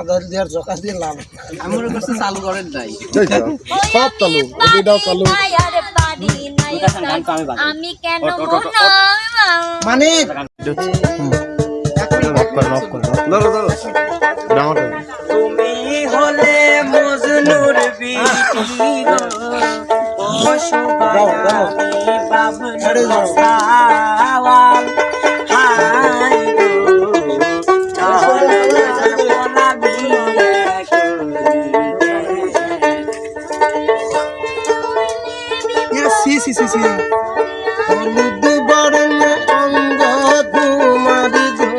কাদাল দেওয়ার জকাস দিয়ে লাভ আমার কাছে চালু করেন নাই সব চালু এটাও চালু আমি কেন মানে তুমি হলে মজনুর বিটি ও সুবায়া বাবুর সাওয়াল হাই হলুদ বরণ অঙ্গ তোমারি গো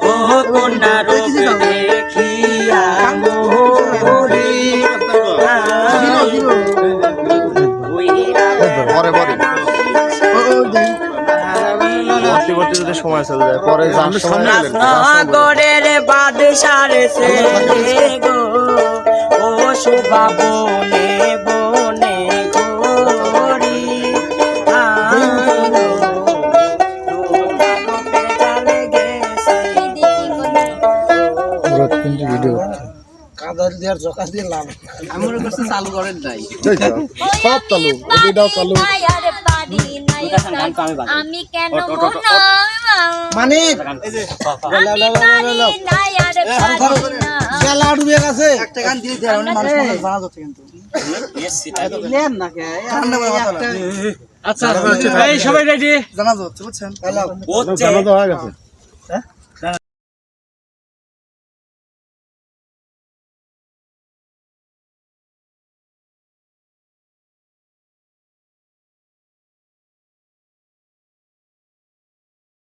ও কোনা রূপ দেখিয়া মোহরি পরে পরে ভর্তি করতে যদি সময় চলে যায় পরে যার সময় নগরের বাদশার ছেলে গো ও শোভা বনে বনে ঘোরি কাদাল দেওয়ার জকাস দিয়ে লাভ আমার কাছে চালু করেন নাই সব চালু এটাও চালু আমি কেন মানে গেলা ডুবে গেছে একটা গান দিয়ে দেওয়ার মানুষ জানা যাচ্ছে কিন্তু লেন না কে আচ্ছা এই সবাই রেডি জানা যাচ্ছে বুঝছেন জানা তো হয়ে গেছে